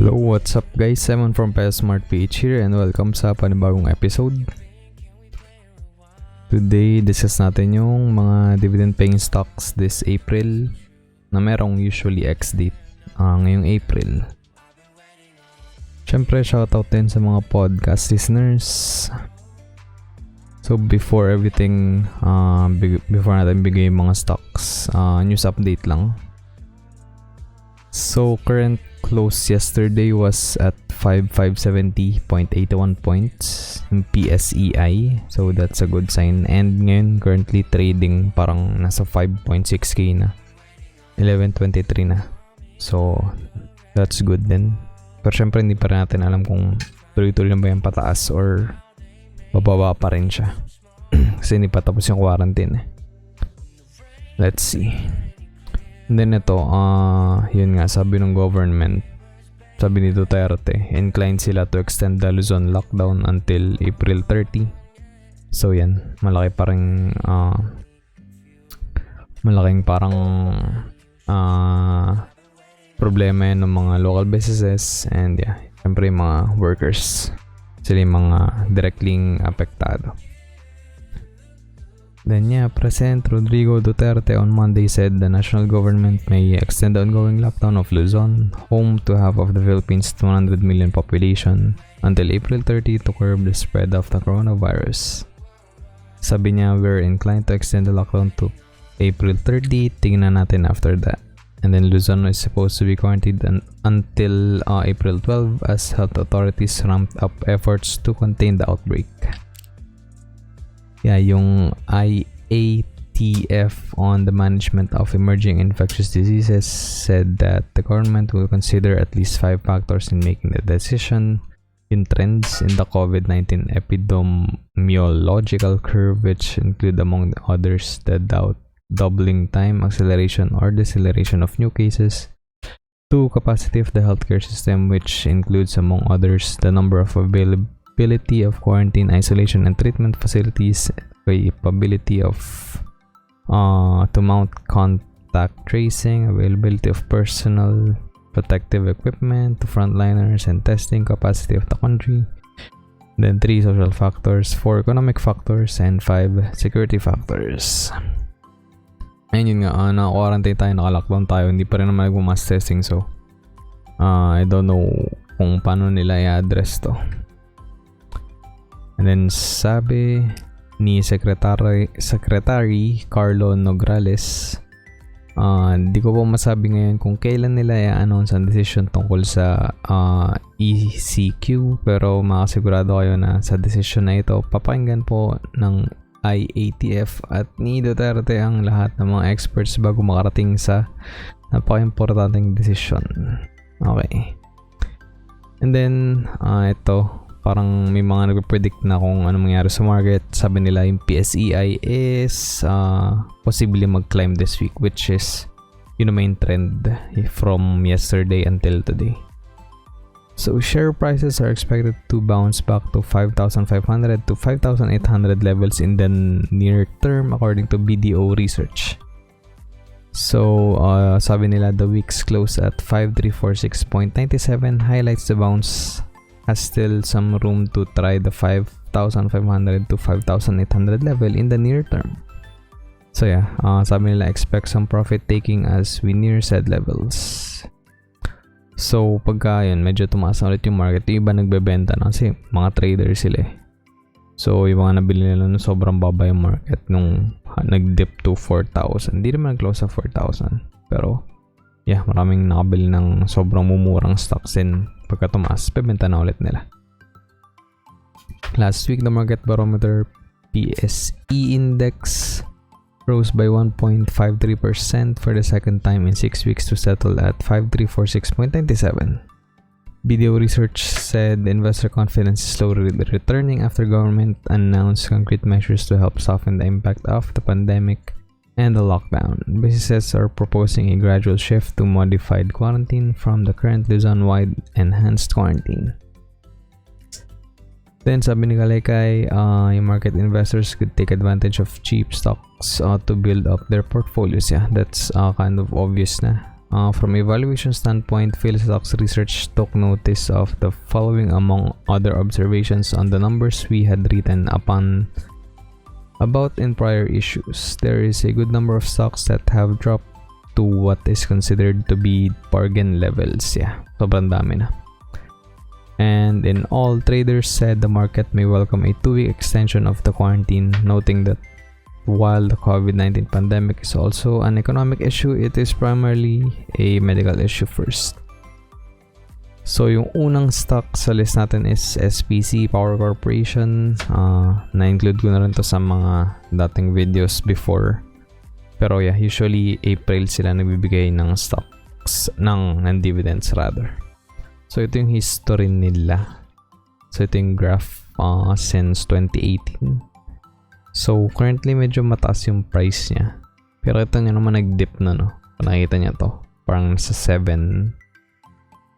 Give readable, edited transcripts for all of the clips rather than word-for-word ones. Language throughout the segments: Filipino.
Hello, what's up guys? Simon from Peso Smart PH here and welcome sa panibagong episode. Today, discuss natin yung mga dividend paying stocks this April na merong usually ex-date ngayong April. Syempre, shoutout din sa mga podcast listeners. So before everything, before natin bigay yung mga stocks, news update lang. So current close yesterday was at 5570.81 points yung PSEI, so that's a good sign. And ngayon currently trading parang nasa 5.6k na, 11.23 na, so that's good din. Pero syempre hindi pa rin natin alam kung tuloy-tuloy na ba yung pataas or bababa pa rin siya kasi hindi pa tapos yung quarantine. Let's see. And then ito, yun nga, sabi ng government, sabi ni Duterte, inclined sila to extend the Luzon lockdown until April 30. So yan, malaking parang problema yan ng mga local businesses and yeah, syempre yung mga workers, sila yung mga directly apektado. Then yeah, President Rodrigo Duterte on Monday said the national government may extend the ongoing lockdown of Luzon, home to half of the Philippines' 100 million population, until April 30 to curb the spread of the coronavirus. Sabi niya, we're inclined to extend the lockdown to April 30, tingnan natin after that. And then Luzon is supposed to be quarantined until April 12 as health authorities ramped up efforts to contain the outbreak. Yeah, yung IATF on the management of emerging infectious diseases said that the government will consider at least 5 factors in making the decision. In trends in the COVID-19 epidemiological curve, which include among others the doubling time, acceleration or deceleration of new cases, 2. Capacity of the healthcare system, which includes among others the number of availability of quarantine, isolation and treatment facilities, capability of to mount contact tracing, availability of personal protective equipment to frontliners and testing capacity of the country. Then 3. Social factors, 4. Economic factors, and 5. Security factors. Ayun nga, na-quarantine tayo, naka-lockdown tayo, hindi pa rin naman nag-mass testing, so I don't know kung paano nila i-address to. And then sabi ni Secretary Carlo Nograles, di ko po masabi ngayon kung kailan nila i-announce ang decision tungkol sa ECQ, pero makasigurado kayo na sa decision na ito papakinggan po ng IATF at ni Duterte ang lahat ng mga experts bago makarating sa napaka-importanteng decision. Okay. And then ito, parang may mga nagpe-predict na kung ano mangyari sa market. Sabi nila yung PSEI is possibly mag-climb this week, which is yun ang main trend from yesterday until today. So share prices are expected to bounce back to 5,500 to 5,800 levels in the near term according to BDO research. So sabi nila the week's close at 5346.97 highlights the bounce has still some room to try the 5,500 to 5,800 level in the near term. So yeah, sabi nila expect some profit taking as we near said levels. So pagka yun, medyo tumaas na ulit yung market, yung iba nagbebenta na kasi mga trader sila eh. So yung mga nabili nila nung sobrang baba yung market nung nag-dip to 4,000. Hindi naman nag-close sa 4,000, pero yeah, maraming nakabili ng sobrang mumurang stocks din. Pagka tumaas, bebenta na ulit nila. Last week, the market barometer PSE index rose by 1.53% for the second time in 6 weeks to settle at 5346.97. BDO research said investor confidence is slowly returning after government announced concrete measures to help soften the impact of the pandemic and the lockdown. Businesses are proposing a gradual shift to modified quarantine from the current Luzon-wide enhanced quarantine. Then sabi ni Kalekay, yung market investors could take advantage of cheap stocks to build up their portfolios. Yeah, that's kind of obvious na. From a valuation standpoint, Philstocks Research took notice of the following among other observations on the numbers we had written upon about in prior issues. There is a good number of stocks that have dropped to what is considered to be bargain levels. Yeah, sobrang dami na. And in all, traders said the market may welcome a 2-week extension of the quarantine, noting that while the COVID-19 pandemic is also an economic issue, it is primarily a medical issue first. So yung unang stock sa list natin is Spc Power Corporation. Na-include ko na rin to sa mga dating videos before. Pero yeah, usually April sila nagbibigay ng stocks, ng dividends rather. So ito yung history nila. So ito yung graph since 2018. So currently medyo mataas yung price niya. Pero ito nyo naman nag-dip na, no? Nakikita niya to. Parang sa 7,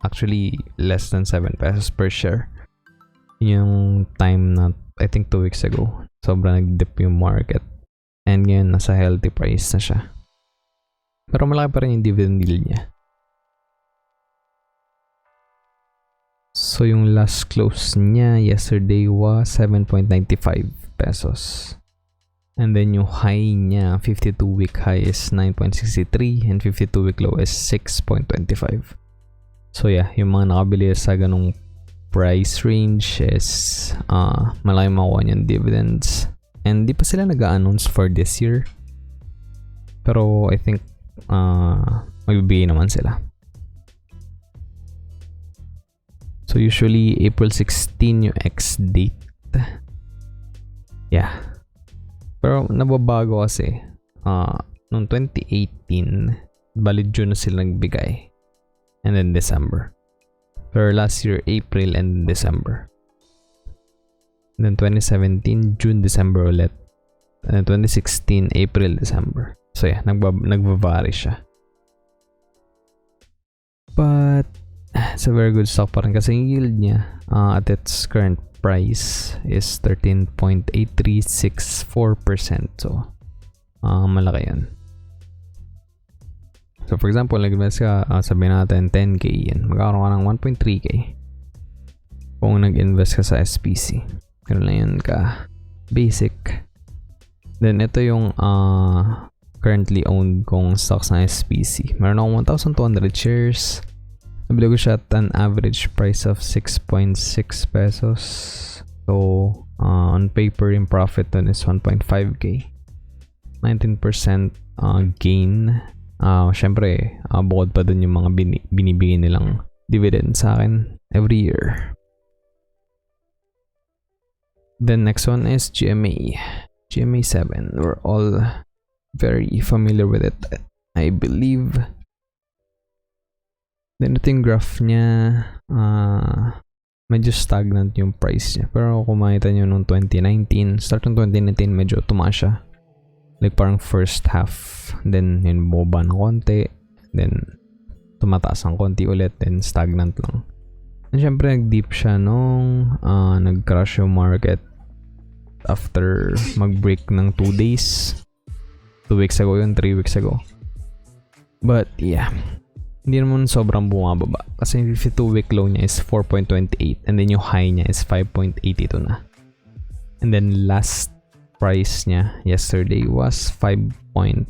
actually less than 7 pesos per share. Yung time na I think 2 weeks ago. Sobrang nag-dip yung market. And ngayon nasa healthy price na siya. Pero malaki pa rin yung dividend yield niya. So yung last close niya yesterday was 7.95 pesos. And then yung high niya, 52-week high is 9.63 and 52-week low is 6.25. So yeah, yung mga nakabili sa ganong price range is malaki makuha niyang dividends. And di pa sila nag-a-announce for this year. Pero I think magbibigay naman sila. So usually April 16 yung ex-date. Yeah. Pero nababago kasi. Noong 2018, bali June na sila nagbigay. And then December. Pero last year, April and December. And then 2017, June, December ulit. And then 2016, April, December. So yeah, nagvavary siya. But it's a very good stock pa rin kasi yung yield niya at its current price is 13.8364%. So malaki yan. So for example, nag-invest ka, sabihin natin 10k yan, magkakaroon ka ng 1.3k kung nag-invest ka sa SPC. Ganun lang yan ka basic. Then ito yung currently owned kong stocks na SPC. Meron akong 1,200 shares. Nabili ko siya at an average price of 6.6 pesos. So, on paper, yung profit dun is 1.5k. 19% gain. Syempre, bukod pa dun yung mga binibigay nilang dividend sa akin every year. Then, next one is Gma. Gma 7. We're all very familiar with it, I believe. Then ito yung graph niya, medyo stagnant yung price niya. Pero kung makita nyo nung 2019, start ng 2019 medyo tumaas siya. Like parang first half, then yun boba ng konti, then tumataas ng konti ulit, then stagnant lang. And syempre nag-deep siya nung nag-crash yung market after mag-break ng 2 days. 2 weeks ago yun, 3 weeks ago. But yeah, hindi naman sobrang bumababa kasi yung 52-week low niya is 4.28 and then yung high niya is 5.82 na. And then last price niya yesterday was 5.1.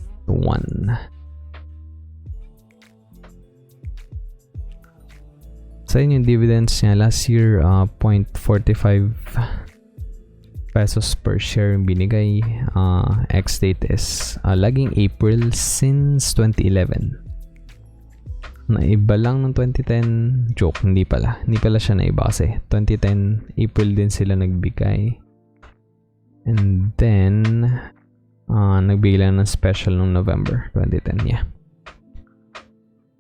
Sa yung dividends niya last year, 0.45 pesos per share yung binigay. Ex-date is laging April since 2011. Naiba lang ng 2010. Joke, hindi pala siya naiba kasi 2010 April din sila nagbigay. And then nagbigay lang ng special nung November 2010. Yeah.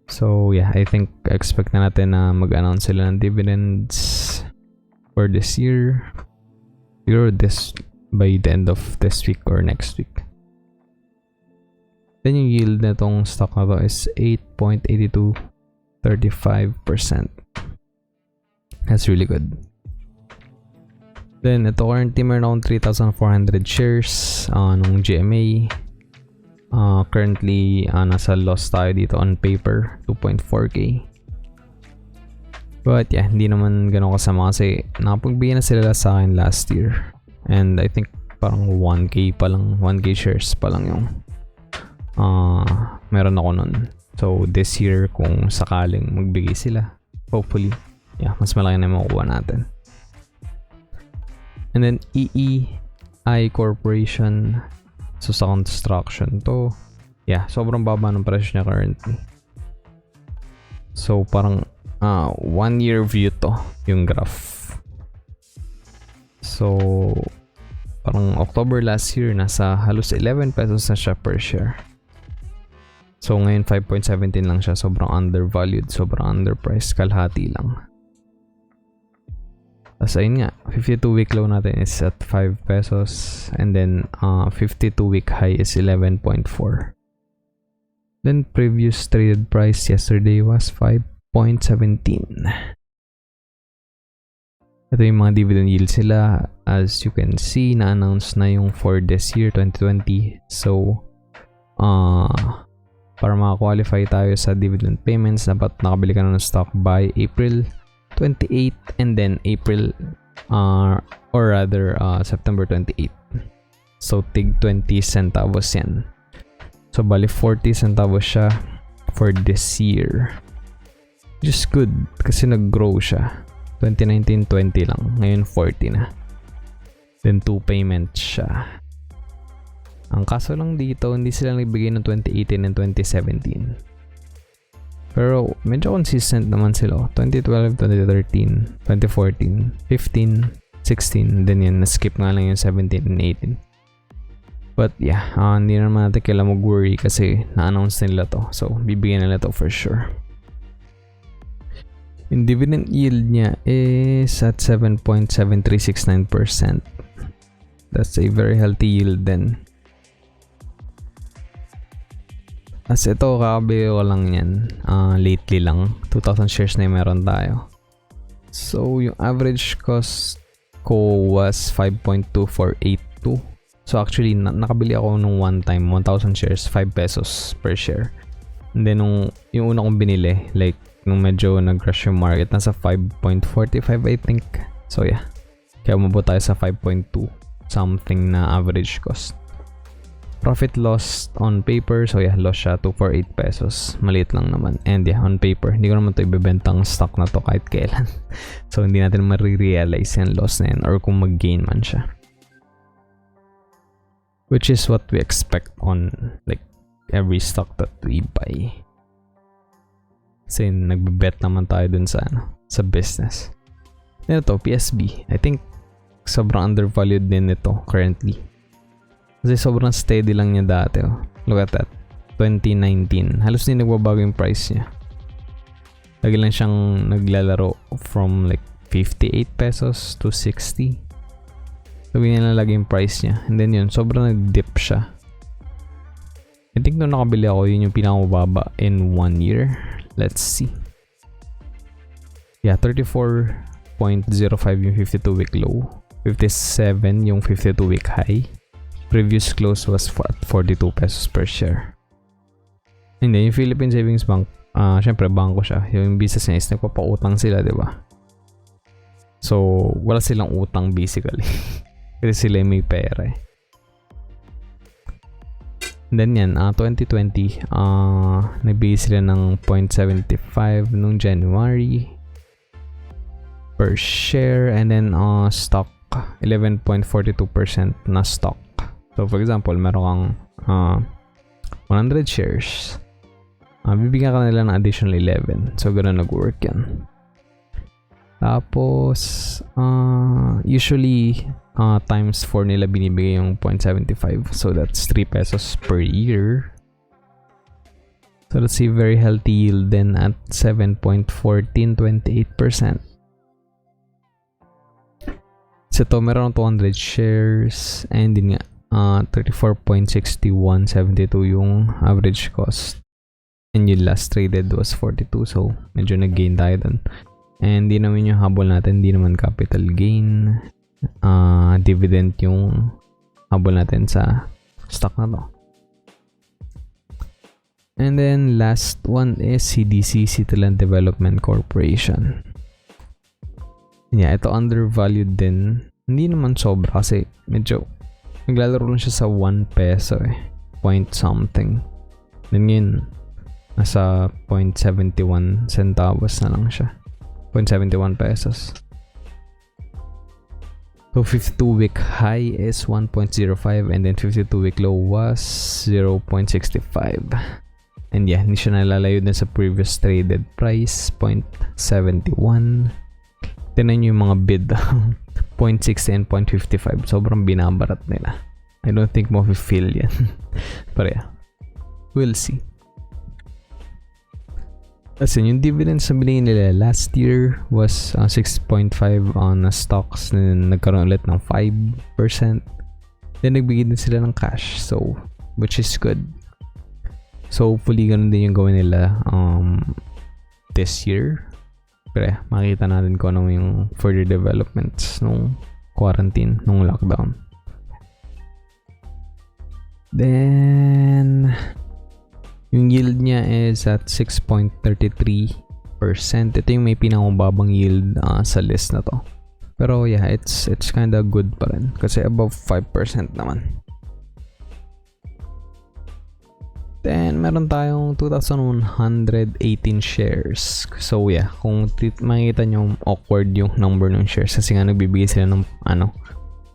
So yeah, I think expect na natin na mag-announce sila ng dividends for this year. Siguro this by the end of this week or next week. Then yung yield na tong stock na to is 8.8235%. That's really good. Then ito currently meron akong 3,400 shares nung GMA. Currently, nasa loss tayo dito on paper, 2.4k. But yeah, hindi naman ganun kasama kasi nakapagbigay na sila sa akin last year. And I think parang 1k pa lang, 1k shares pa lang yung meron ako nun. So this year, kung sakaling magbigay sila, hopefully, yeah, mas malaki na makukuha natin. And then Eei Corporation. So sa construction to, yeah, sobrang baba ng presyo niya currently. So parang 1 year view to yung graph. So parang October last year, nasa halos 11 pesos na siya per share. So ngayon 5.17 lang siya. Sobrang undervalued, sobrang underpriced, kalahati lang. Tapos ayun nga, 52-week low natin is at 5 pesos. And then 52-week high is 11.4. Then previous traded price yesterday was 5.17. Ito yung mga dividend yield sila. As you can see, na-announce na yung for this year, 2020. So, para maka-qualify tayo sa dividend payments, dapat nakabili ka na ng stock by April 28 and then April or rather September 28. So tig 20 centavos yan. So bali 40 centavos siya for this year. Just good kasi nag-grow siya. 2019 20 lang, ngayon 40 na. Then 2 payments siya. Ang kaso lang dito, hindi sila nagbigay ng 2018 and 2017. Pero medyo consistent naman sila. 2012, 2013, 2014, 15, 16, then yan, na-skip nga lang yung 17 and 18. But yeah, hindi naman natin kailangan mag-worry kasi na-announce nila to. So, bibigyan nila to for sure. Yung dividend yield niya is at 7.7369%. That's a very healthy yield then. As ito, kakabili ko lang yan. Lately lang. 2,000 shares na yung meron tayo. So, yung average cost ko was 5.2482. So, actually, nakabili ako nung one time, 1,000 shares, 5 pesos per share. And then, yung una kong binili, like, nung medyo nag-crash yung market, nasa 5.45 I think. So, yeah. Kaya umabot tayo sa 5.2 something na average cost. Profit loss on paper, so yeah, loss siya 248 pesos. Maliit lang naman. And yeah, on paper, hindi ko naman ito ibebentang stock na to kahit kailan. So hindi natin marirealize yung loss na yan or kung mag-gain man siya. Which is what we expect on like every stock that we buy. Kasi nagbe-bet naman tayo dun sa sa business. Ito, PSB. I think sobrang undervalued din ito currently. Kasi sobrang steady lang niya dati. Oh. Look at that. 2019. Halos din nagbabago yung price niya. Lagi lang siyang naglalaro from like 58 pesos to 60. So, ganyan lang lagi yung price niya. And then yun, sobrang nag-dip siya. I think nung nakabili ako, yun yung pinakamababa in 1 year. Let's see. Yeah, 34.05 yung 52-week low. 57 yung 52-week high. Previous close was at 42 pesos per share. Hindi, yung Philippine Savings Bank, syempre bangko siya. Yung business niya is nagpapautang sila, di ba? So, wala silang utang basically. Kasi sila may pera eh. And then yan, 2020, nagbigay sila ng 0.75 nung January per share. And then stock, 11.42% na stock. So, for example, meron kang 100 shares. Bibigyan ka nila ng additional 11. So, ganoon nag-work yan. Tapos, usually, times 4 nila binibigay yung 0.75. So, that's 3 pesos per year. So, let's see, very healthy yield then at 7.1428%. So, ito, meron 200 shares. And din nga, 34.6172 yung average cost. And yung last traded was 42. So, medyo nag-gain tayo dun. And di naman yung habol natin, di naman capital gain. Dividend yung habol natin sa stock na to. And then last one is CDC, Cityland Development Corporation. Yeah, ito undervalued din. Hindi naman sobra kasi medyo naglalaro lang siya sa 1 peso point something. Then ngayon, nasa 0.71 centavos na lang siya. 0.71 pesos. So 52-week high is 1.05 and then 52-week low was 0.65. And yeah, hindi siya nalalayo din sa previous traded price, 0.71. Tinan nyo yung mga bid, 0.60 and 0.55. Sobrang binabarat nila. I don't think mo feel yan. Pero yeah, we'll see. As in, yung dividends na binigay nila last year was 6.5 on stocks, and nagkaroon ulit ng 5%. Then nagbigay din sila ng cash, so which is good. So hopefully ganun din yung gawin nila this year. Pero yeah, makita natin kung ano yung further developments nung quarantine, nung lockdown. Then yung yield niya is at 6.33%. Ito yung may pinakamababang yield sa list na to. Pero yeah, it's kind of good pa rin kasi above 5% naman. Then meron tayong 2,118 shares. So yeah, kung makikita nyo awkward yung number ng shares kasi nga nagbibigay sila ng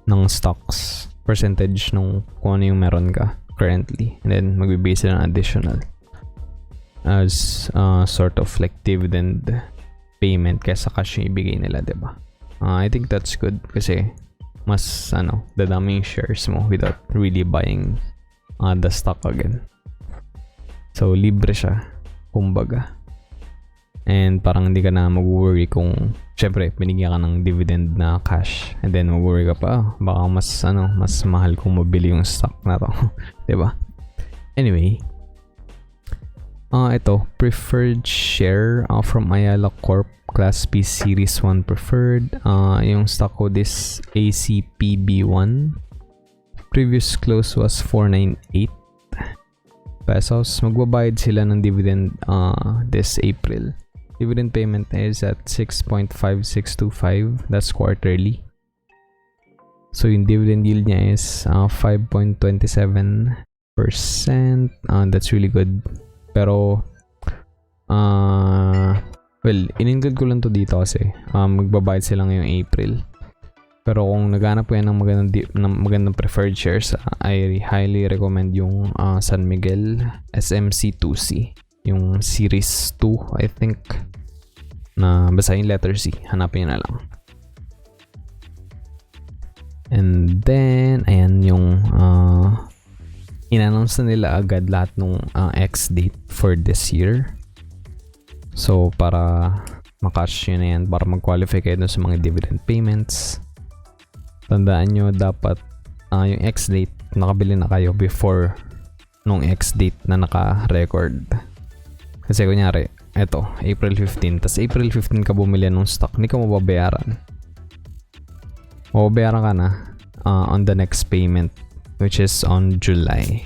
ng stocks percentage nung kung ano yung meron ka currently, and then magbibigay sila ng additional as sort of like dividend payment kaysa cash yung ibigay nila, diba? I think that's good kasi mas dadami yung shares mo without really buying the stock again. So libre siya kumbaga, and parang hindi ka na mag-worry kung syempre binigyan ka ng dividend na cash and then mag-worry ka pa baka mas mahal kung mabili yung stock na to. Diba? Anyway, ito preferred share from Ayala Corp Class B Series 1 preferred. Yung stock code is ACPB1. Previous close was 498 pesos. Magbabayad sila ng dividend this April. Dividend payment is at 6.5625. That's quarterly. So yung dividend yield niya is 5.27%. That's really good. Pero well, in-include ko lang to dito kasi magbabayad sila ngayong April. Pero kung naghanap po yan ng magandang preferred shares, I highly recommend yung San Miguel SMC2C. Yung Series 2, I think. Na basta yung letter C. Hanapin nyo na lang. And then, ayan yung in-announce na nila agad lahat nung ex-date for this year. So, para makash yun na yan, para mag-qualify kayo dun sa mga dividend payments. Tandaan nyo, dapat yung ex-date, nakabili na kayo before nung ex-date na naka-record. Kasi kunyari, eto, April 15. Tas April 15 ka bumili ng stock, hindi ka mababayaran. Mababayaran ka na on the next payment, which is on July.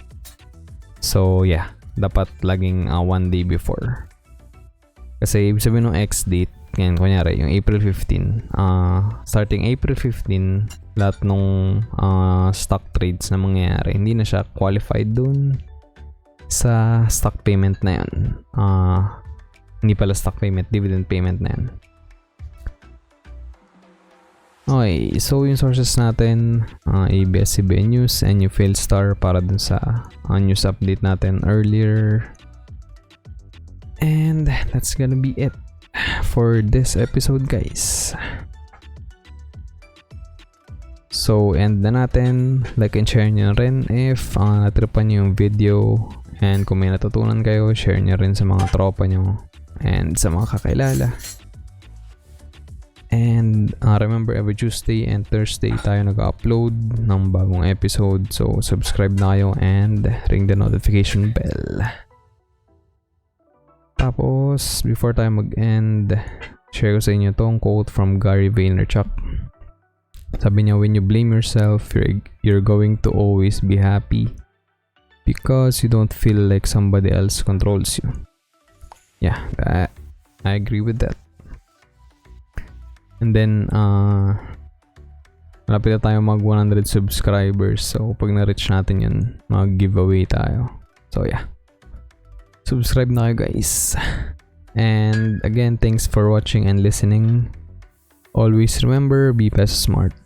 So yeah, dapat laging 1 day before. Kasi ibig sabihin ng ex-date, ngayon, kunyari, yung April 15, starting April 15, lahat nung stock trades na mangyayari, hindi na siya qualified dun sa stock payment na yun. Hindi pala stock payment, dividend payment na yun. Okay, so yung sources natin, ABS-CBN News and yung Failstar para dun sa news update natin earlier. And that's gonna be it for this episode, guys. So end na natin. Like and share nyo rin if natripan nyo yung video, and kung may natutunan kayo, share nyo rin sa mga tropa nyo and sa mga kakilala. And remember, every Tuesday and Thursday tayo nag-upload ng bagong episode, so subscribe na kayo and ring the notification bell. Tapos, before tayo mag-end, share ko sa inyo tong quote from Gary Vaynerchuk. Sabi niya, when you blame yourself, you're going to always be happy because you don't feel like somebody else controls you. Yeah, I agree with that. And then malapit na tayo mag 100 subscribers, so pag na-reach natin yun, mag-giveaway tayo. So yeah, subscribe na kayo guys. And again, thanks for watching and listening. Always remember, be Peso smart.